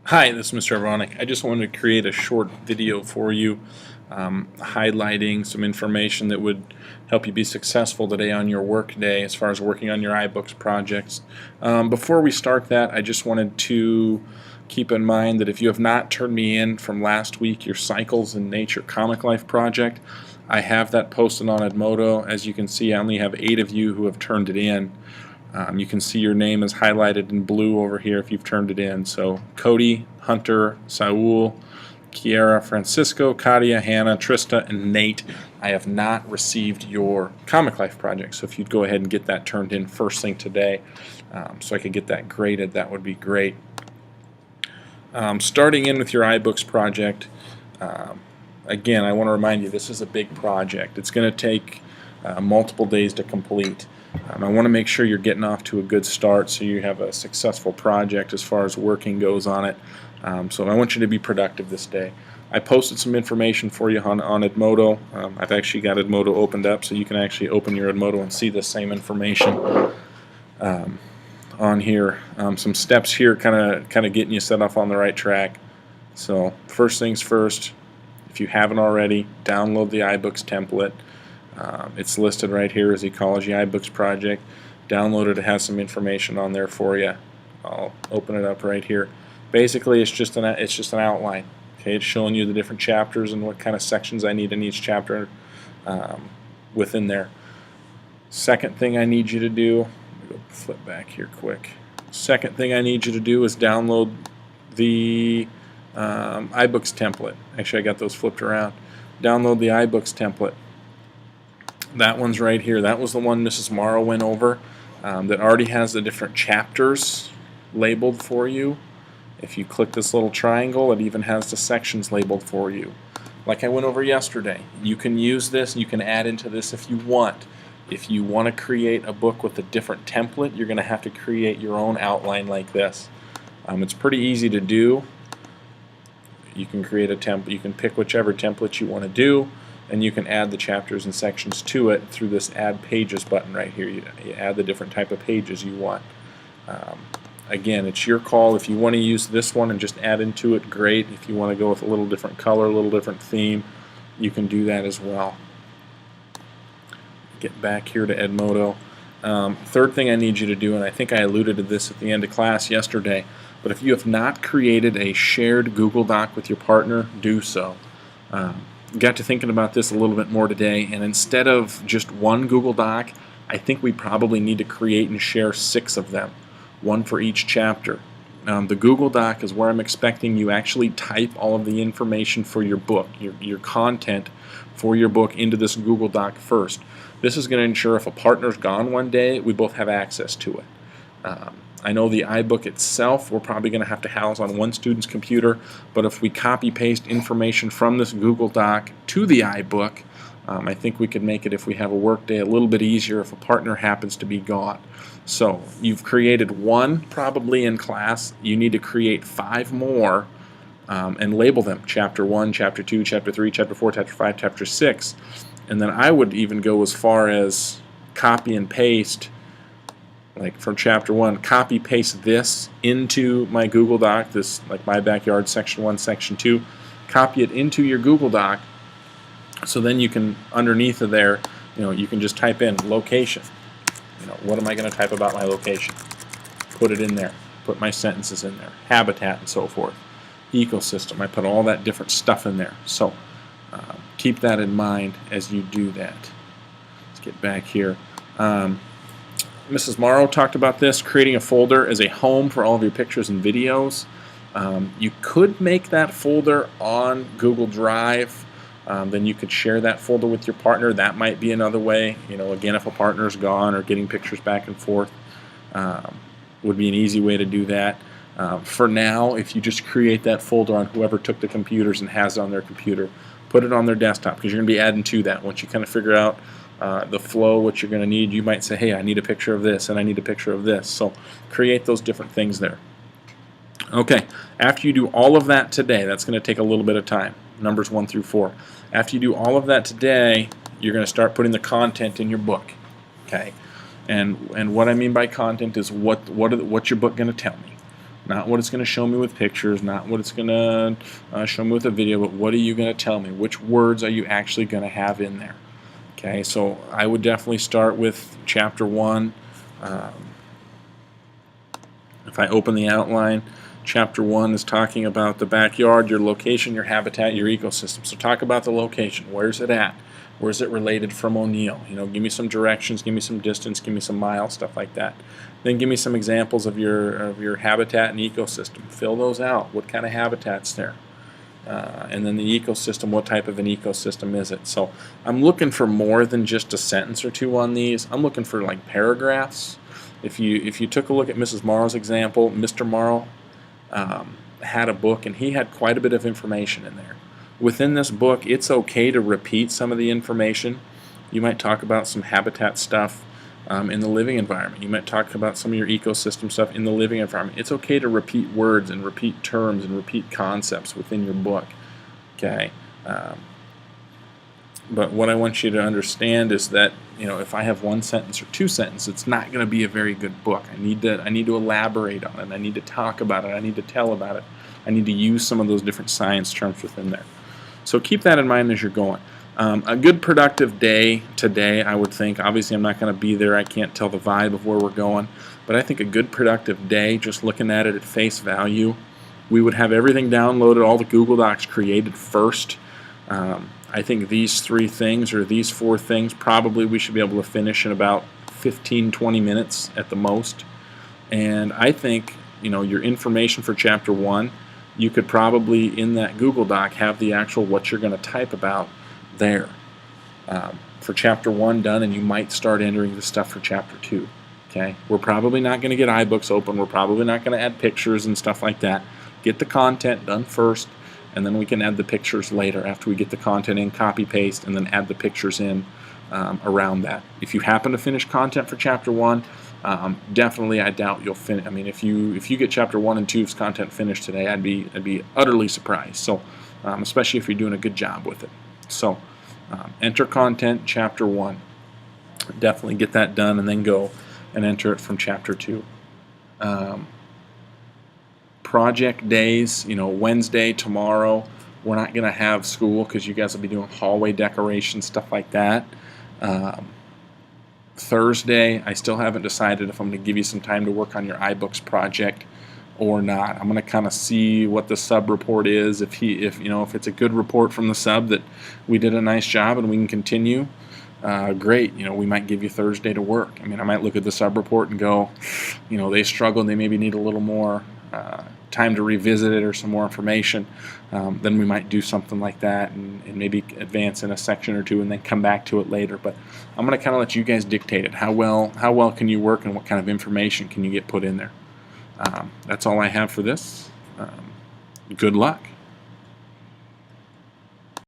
Hi, this is Mr. Havranek. I just wanted to create a short video for you highlighting some information that would help you be successful today on your Workday as far as working on your iBooks projects. Before we start that, I just wanted to keep in mind that if you have not turned me in from last week your Cycles in Nature Comic Life project, I have that posted on Edmodo. As you can see, I only have 8 of you who have turned it in. You can see your name is highlighted in blue over here if you've turned it in. So Cody, Hunter, Saul, Kiara, Francisco, Katia, Hannah, Trista, and Nate, I have not received your Comic Life project. So if you'd go ahead and get that turned in first thing today so I could get that graded, that would be great. Starting in with your iBooks project, again, I want to remind you this is a big project. It's going to take multiple days to complete. I want to make sure you're getting off to a good start so you have a successful project as far as working goes on it. So I want you to be productive this day. I posted some information for you on Edmodo. I've actually got Edmodo opened up so you can actually open your Edmodo and see the same information on here. Some steps here kind of getting you set off on the right track. So first things first, if you haven't already, download the iBooks template. It's listed right here as Ecology iBooks project. Download it. It has some information on there for you. I'll open it up right here. Basically, it's just an outline. Okay, it's showing you the different chapters and what kind of sections I need in each chapter within there. Second thing I need you to do, let me go flip back here quick. Second thing I need you to do is download the iBooks template. Actually, I got those flipped around. Download the iBooks template. That one's right here. That was the one Mrs. Morrow went over that already has the different chapters labeled for you. If you click this little triangle, it even has the sections labeled for you. Like I went over yesterday, you can use this, you can add into this if you want. If you want to create a book with a different template, you're going to have to create your own outline like this. It's pretty easy to do. You can create a template, you can pick whichever template you want to do, and you can add the chapters and sections to it through this Add Pages button right here. You add the different type of pages you want. Again, it's your call. If you want to use this one and just add into it, great. If you want to go with a little different color, a little different theme, you can do that as well. Get back here to Edmodo. Third thing I need you to do, and I think I alluded to this at the end of class yesterday, but if you have not created a shared Google Doc with your partner, do so. Got to thinking about this a little bit more today, and instead of just one Google Doc, I think we probably need to create and share 6 of them, one for each chapter. The Google Doc is where I'm expecting you actually type all of the information for your book, your content for your book into this Google Doc first. This is going to ensure if a partner's gone one day, we both have access to it. I know the iBook itself we're probably going to have to house on one student's computer, but if we copy-paste information from this Google Doc to the iBook, I think we could make it, if we have a Workday, a little bit easier if a partner happens to be gone. So you've created 1 probably in class. You need to create 5 more and label them Chapter 1, Chapter 2, Chapter 3, Chapter 4, Chapter 5, Chapter 6. And then I would even go as far as copy and paste, like from Chapter 1, copy paste this into my Google Doc, this like My Backyard Section 1, Section 2, copy it into your Google Doc, so then you can, underneath of there, you can just type in location. What am I going to type about my location? Put it in there. Put my sentences in there. Habitat and so forth. Ecosystem. I put all that different stuff in there. So keep that in mind as you do that. Let's get back here. Mrs. Morrow talked about this, creating a folder as a home for all of your pictures and videos. You could make that folder on Google Drive. Then you could share that folder with your partner. That might be another way. Again, if a partner's gone or getting pictures back and forth, would be an easy way to do that. For now, if you just create that folder on whoever took the computers and has it on their computer, put it on their desktop, because you're going to be adding to that. Once you kind of figure out the flow, what you're going to need, you might say, hey, I need a picture of this and I need a picture of this. So create those different things there. Okay, after you do all of that today, that's going to take a little bit of time, numbers 1 through 4. After you do all of that today, you're going to start putting the content in your book. Okay, and what I mean by content is what's your book going to tell me? Not what it's going to show me with pictures, not what it's going to show me with a video, but what are you going to tell me? Which words are you actually going to have in there? Okay, so I would definitely start with Chapter 1. If I open the outline, Chapter 1 is talking about the backyard, your location, your habitat, your ecosystem. So talk about the location. Where's it at? Where's it related from O'Neill? You know, give me some directions, give me some distance, give me some miles, stuff like that. Then give me some examples of your habitat and ecosystem. Fill those out. What kind of habitat's there? And then the ecosystem, what type of an ecosystem is it? So I'm looking for more than just a sentence or two on these. I'm looking for like paragraphs. If you took a look at Mrs. Morrow's example, Mr. Morrow had a book and he had quite a bit of information in there. Within this book, it's okay to repeat some of the information. You might talk about some habitat stuff in the living environment. You might talk about some of your ecosystem stuff in the living environment. It's okay to repeat words and repeat terms and repeat concepts within your book. Okay, but what I want you to understand is that, you know, if I have one sentence or two sentences, it's not going to be a very good book. I need to elaborate on it. I need to talk about it. I need to tell about it. I need to use some of those different science terms within there. So keep that in mind as you're going. A good productive day today, I would think. Obviously, I'm not going to be there. I can't tell the vibe of where we're going. But I think a good productive day, just looking at it at face value, we would have everything downloaded, all the Google Docs created first. I think these 3 things or these 4 things probably we should be able to finish in about 15-20 minutes at the most. And I think, you know, your information for Chapter 1, you could probably in that Google Doc have the actual what you're going to type about there for Chapter 1 done, and you might start entering the stuff for Chapter 2. Okay, we're probably not going to get iBooks open. We're probably not going to add pictures and stuff like that. Get the content done first, and then we can add the pictures later after we get the content in, copy paste, and then add the pictures in around that. If you happen to finish content for Chapter 1, definitely I doubt you'll finish. I mean, if you get Chapter 1 and 2's content finished today, I'd be utterly surprised. So especially if you're doing a good job with it. So enter content Chapter 1. Definitely get that done, and then go and enter it from Chapter 2. Project days, you know, Wednesday, tomorrow, we're not going to have school because you guys will be doing hallway decoration, stuff like that. Thursday, I still haven't decided if I'm going to give you some time to work on your iBooks project or not. I'm going to kind of see what the sub report is. If it's a good report from the sub that we did a nice job and we can continue, great. You know, we might give you Thursday to work. I mean, I might look at the sub report and go, you know, they struggled. They maybe need a little more time to revisit it or some more information. Then we might do something like that and maybe advance in a section or two and then come back to it later. But I'm going to kind of let you guys dictate it. How well can you work and what kind of information can you get put in there? That's all I have for this. Good luck.